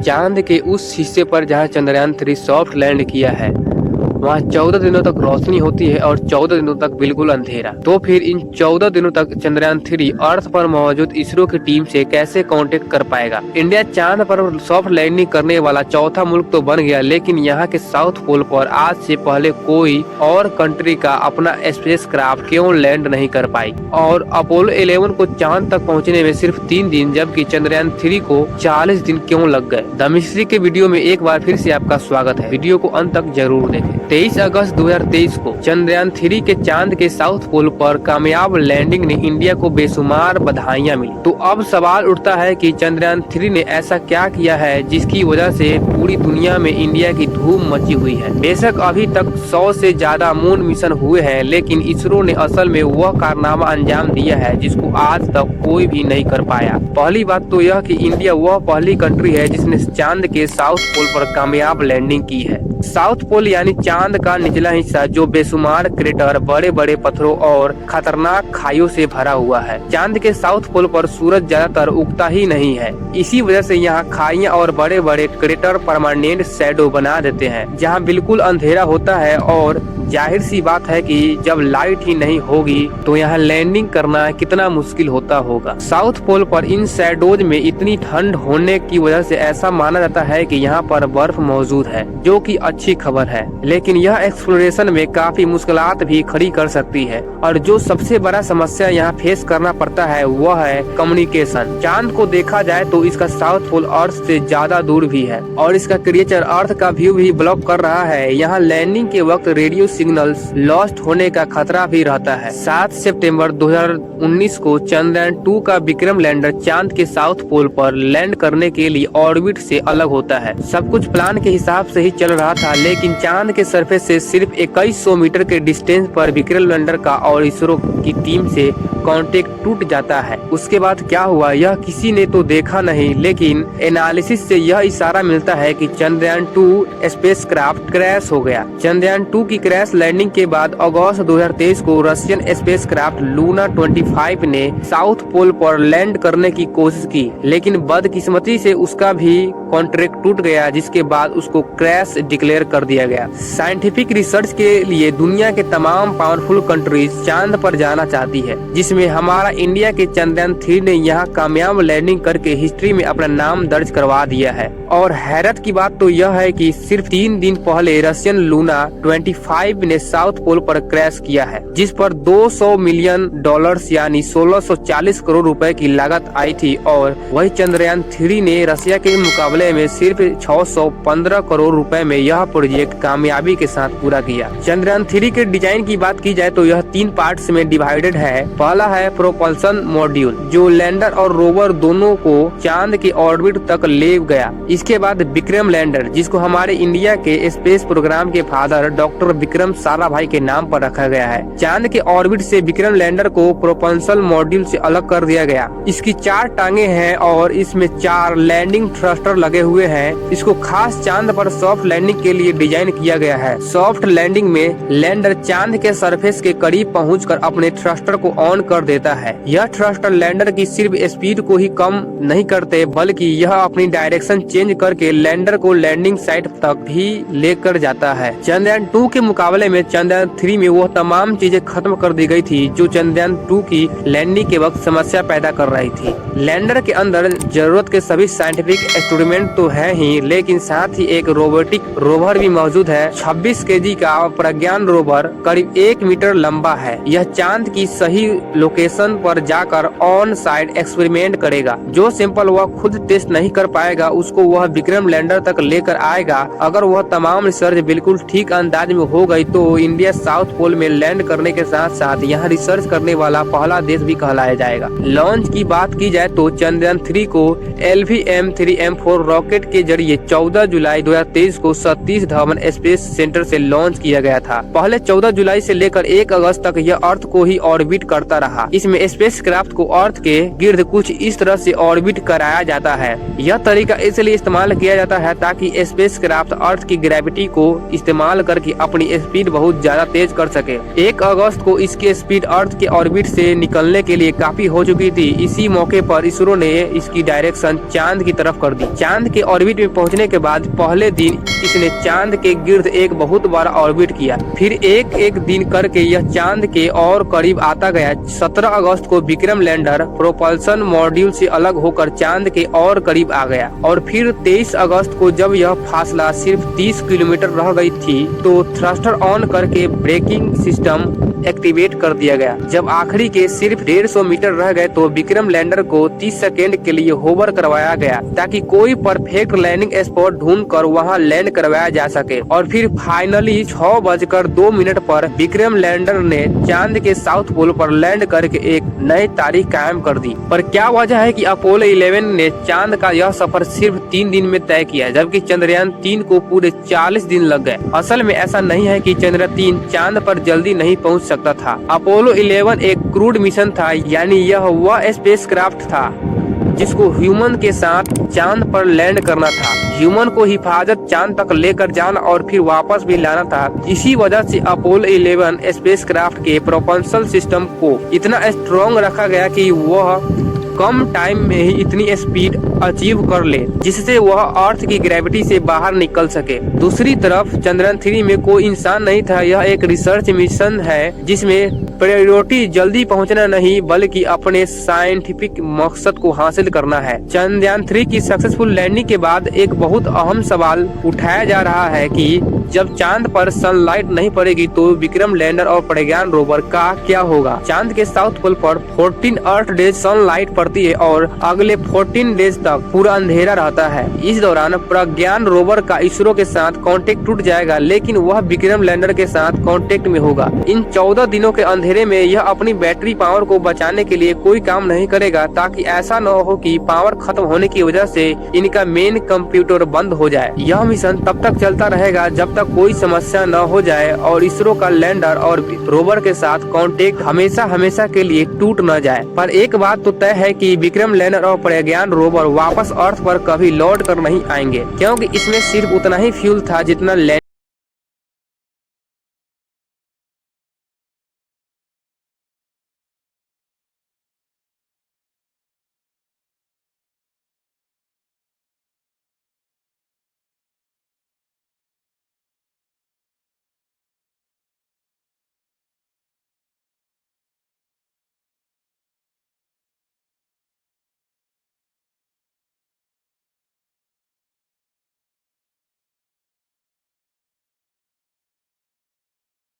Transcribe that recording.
चांद के उस हिस्से पर जहां चंद्रयान 3 सॉफ्ट लैंड किया है वहाँ 14 दिनों तक रोशनी होती है और 14 दिनों तक बिल्कुल अंधेरा। तो फिर इन 14 दिनों तक चंद्रयान 3 अर्थ पर मौजूद इसरो की टीम से कैसे कांटेक्ट कर पाएगा। इंडिया चांद पर सॉफ्ट लैंडिंग करने वाला चौथा मुल्क तो बन गया, लेकिन यहाँ के साउथ पोल पर आज से पहले कोई और कंट्री का अपना स्पेस क्राफ्ट क्यों लैंड नहीं कर पाई। और अपोलो 11 को चांद तक पहुँचने में सिर्फ 3 दिन, जबकि चंद्रयान 3 को 40 दिन क्यों लग गए। द मिस्ट्री के वीडियो में एक बार फिर से आपका स्वागत है। वीडियो को अंत तक जरूर देखें। 23 अगस्त 2023 को चंद्रयान 3 के चांद के साउथ पोल पर कामयाब लैंडिंग ने इंडिया को बेशुमार बधाइयां मिली। तो अब सवाल उठता है कि चंद्रयान 3 ने ऐसा क्या किया है जिसकी वजह से पूरी दुनिया में इंडिया की धूम मची हुई है। बेशक अभी तक 100 से ज्यादा मून मिशन हुए हैं, लेकिन इसरो ने असल में वह कारनामा अंजाम दिया है जिसको आज तक कोई भी नहीं कर पाया। पहली बात तो यह कि इंडिया वह पहली कंट्री है जिसने चांद के साउथ पोल पर कामयाब लैंडिंग की है। साउथ पोल यानी चांद का निचला हिस्सा जो बेशुमार क्रेटर, बड़े बड़े पत्थरों और खतरनाक खाइयों से भरा हुआ है। चांद के साउथ पोल पर सूरज ज्यादातर उगता ही नहीं है, इसी वजह से यहाँ खाइयाँ और बड़े बड़े क्रेटर परमानेंट शैडो बना देते हैं जहाँ बिल्कुल अंधेरा होता है। और जाहिर सी बात है कि जब लाइट ही नहीं होगी तो यहाँ लैंडिंग करना कितना मुश्किल होता होगा। साउथ पोल पर इन शैडोज में इतनी ठंड होने की वजह से ऐसा माना जाता है कि यहाँ पर बर्फ मौजूद है, जो कि अच्छी खबर है, लेकिन यह एक्सप्लोरेशन में काफी मुश्किलात भी खड़ी कर सकती है। और जो सबसे बड़ा समस्या यहाँ फेस करना पड़ता है वह है कम्युनिकेशन। चांद को देखा जाए तो इसका साउथ पोल अर्थ से ज्यादा दूर भी है और इसका क्रिएचर अर्थ का व्यू भी ब्लॉक कर रहा है। यहाँ लैंडिंग के वक्त रेडियो सिग्नल्स लॉस्ट होने का खतरा भी रहता है। 7 सितंबर 2019 को चंद्रयान 2 का विक्रम लैंडर चांद के साउथ पोल पर लैंड करने के लिए ऑर्बिट से अलग होता है। सब कुछ प्लान के हिसाब से ही चल रहा था, लेकिन चांद के सरफेस से सिर्फ 2100 मीटर के डिस्टेंस पर विक्रम लैंडर का और इसरो की टीम से कांटेक्ट टूट जाता है। उसके बाद क्या हुआ यह किसी ने तो देखा नहीं, लेकिन एनालिसिस से यह इशारा मिलता है कि चंद्रयान 2 स्पेसक्राफ्ट क्रैश हो गया। चंद्रयान 2 की क्रैश लैंडिंग के बाद अगस्त 2023 को रशियन स्पेसक्राफ्ट लूना 25 ने साउथ पोल पर लैंड करने की कोशिश की, लेकिन बदकिस्मती से उसका भी कॉन्ट्रैक्ट टूट गया, जिसके बाद उसको क्रैश डिक्लेयर कर दिया गया। साइंटिफिक रिसर्च के लिए दुनिया के तमाम पावरफुल कंट्रीज चांद पर जाना चाहती है, जिसमें हमारा इंडिया के चंद्रयान 3 ने यहाँ कामयाब लैंडिंग करके हिस्ट्री में अपना नाम दर्ज करवा दिया है। और हैरत की बात तो यह है कि सिर्फ 3 दिन पहले रशियन लूना 25 ने साउथ पोल पर क्रैश किया है, जिस पर $200 मिलियन यानी 1640 करोड़ रुपए की लागत आई थी। और वही चंद्रयान 3 ने रशिया के मुकाबले में सिर्फ 615 करोड़ रुपए में यह प्रोजेक्ट कामयाबी के साथ पूरा किया। चंद्रयान 3 के डिजाइन की बात की जाए तो यह 3 पार्ट्स में डिवाइडेड है। पहला है प्रोपल्सन मॉड्यूल, जो लैंडर और रोवर दोनों को चांद के ऑर्बिट तक ले गया। इसके बाद विक्रम लैंडर, जिसको हमारे इंडिया के स्पेस प्रोग्राम के फादर डॉक्टर विक्रम साराभाई के नाम पर रखा गया है। चांद के ऑर्बिट से विक्रम लैंडर को प्रोपल्सन मॉड्यूल से अलग कर दिया गया। इसकी 4 टांगे हैं और इसमें 4 लैंडिंग थ्रस्टर लगे हुए हैं। इसको खास चांद पर सॉफ्ट लैंडिंग के लिए डिजाइन किया गया है। सॉफ्ट लैंडिंग में लैंडर चांद के सरफेस के करीब पहुंचकर अपने थ्रस्टर को ऑन कर देता है। यह थ्रस्टर लैंडर की सिर्फ स्पीड को ही कम नहीं करते, बल्कि यह अपनी डायरेक्शन चेंज करके लैंडर को लैंडिंग साइट तक भी लेकर जाता है। चंद्रयान 2 के मुकाबले में चंद्रयान 3 में वह तमाम चीजें खत्म कर दी गई थी जो चंद्रयान 2 की लैंडिंग के वक्त समस्या पैदा कर रही थी। लैंडर के अंदर जरूरत के सभी साइंटिफिक इंस्ट्रूमेंट तो है ही, लेकिन साथ ही एक रोबोटिक रोवर भी मौजूद है। 26 केजी का प्रज्ञान रोवर करीब 1 मीटर लंबा है। यह चांद की सही लोकेशन पर जाकर ऑन साइड एक्सपेरिमेंट करेगा। जो सैंपल वह खुद टेस्ट नहीं कर पाएगा उसको वह विक्रम लैंडर तक लेकर आएगा। अगर वह तमाम रिसर्च बिल्कुल ठीक अंदाज में हो गई तो इंडिया साउथ पोल में लैंड करने के साथ साथ यहाँ रिसर्च करने वाला पहला देश भी कहलाया जाएगा। लॉन्च की बात की जाए तो चंद्रयान 3 को LVM-3M4 रॉकेट के जरिए 14 जुलाई 2023 को सतीश धवन स्पेस सेंटर से लॉन्च किया गया था। पहले 14 जुलाई से लेकर 1 अगस्त तक यह अर्थ को ही ऑर्बिट करता रहा। इसमें स्पेसक्राफ्ट को अर्थ के गिर्द कुछ इस तरह से ऑर्बिट कराया जाता है। यह तरीका इसलिए इस्तेमाल किया जाता है ताकि स्पेसक्राफ्ट अर्थ की ग्रेविटी को इस्तेमाल करके अपनी स्पीड बहुत ज्यादा तेज कर सके। 1 अगस्त को इसकी स्पीड अर्थ के ऑर्बिट से निकलने के लिए काफी हो चुकी थी। इसी मौके पर इसरो ने इसकी डायरेक्शन चांद की तरफ कर दी। चांद चांद के ऑर्बिट में पहुंचने के बाद पहले दिन इसने चांद के गिर्द एक बहुत बड़ा ऑर्बिट किया। फिर एक एक दिन करके यह चांद के और करीब आता गया। 17 अगस्त को विक्रम लैंडर प्रोपल्सन मॉड्यूल से अलग होकर चांद के और करीब आ गया और फिर 23 अगस्त को जब यह फासला सिर्फ 30 किलोमीटर रह गई थी तो थ्रस्टर ऑन करके ब्रेकिंग सिस्टम एक्टिवेट कर दिया गया। जब आखिरी के सिर्फ 150 मीटर रह गए तो विक्रम लैंडर को 30 सेकेंड के लिए होवर करवाया गया ताकि कोई परफेक्ट लैंडिंग स्पॉट ढूंढकर वहां लैंड करवाया जा सके। और फिर फाइनली 6:02 पर विक्रम लैंडर ने चांद के साउथ पोल पर लैंड करके एक नई तारीख कायम कर दी। पर क्या वजह है कि अपोलो 11 ने चांद का यह सफर सिर्फ 3 दिन में तय किया जबकि चंद्रयान 3 को पूरे 40 दिन लग गए। असल में ऐसा नहीं है कि चंद्रयान 3 चांद पर जल्दी नहीं पहुंच सकता था। अपोलो 11 एक क्रूड मिशन था, यानी यह वह स्पेसक्राफ्ट था जिसको ह्यूमन के साथ चांद पर लैंड करना था। ह्यूमन को हिफाजत चांद तक लेकर जाना और फिर वापस भी लाना था। इसी वजह से अपोलो 11 स्पेसक्राफ्ट के प्रोपल्शन सिस्टम को इतना स्ट्रॉन्ग रखा गया कि वह कम टाइम में ही इतनी स्पीड अचीव कर ले जिससे वह अर्थ की ग्रेविटी से बाहर निकल सके। दूसरी तरफ चंद्रयान 3 में कोई इंसान नहीं था। यह एक रिसर्च मिशन है जिसमें प्रायोरिटी जल्दी पहुंचना नहीं बल्कि अपने साइंटिफिक मकसद को हासिल करना है। चंद्रयान 3 की सक्सेसफुल लैंडिंग के बाद एक बहुत अहम सवाल उठाया जा रहा है कि जब चांद पर सनलाइट नहीं पड़ेगी तो विक्रम लैंडर और प्रज्ञान रोवर का क्या होगा। चांद के साउथ पोल पर 14 अर्थ डेज सनलाइट पड़ती है और अगले 14 डेज तक पूरा अंधेरा रहता है। इस दौरान प्रज्ञान रोवर का इसरो के साथ कांटेक्ट टूट जाएगा, लेकिन वह विक्रम लैंडर के साथ कांटेक्ट में होगा। इन 14 दिनों के अंधेरे में यह अपनी बैटरी पावर को बचाने के लिए कोई काम नहीं करेगा ताकि ऐसा न हो कि पावर खत्म होने की वजह से इनका मेन कंप्यूटर बंद हो जाए। यह मिशन तब तक चलता रहेगा जब तक कोई समस्या न हो जाए और इसरो का लैंडर और रोवर के साथ कांटेक्ट हमेशा के लिए टूट न जाए। पर एक बात तो तय है कि विक्रम लैंडर और प्रज्ञान रोवर वापस अर्थ पर कभी लौट कर नहीं आएंगे, क्योंकि इसमें सिर्फ उतना ही फ्यूल था जितना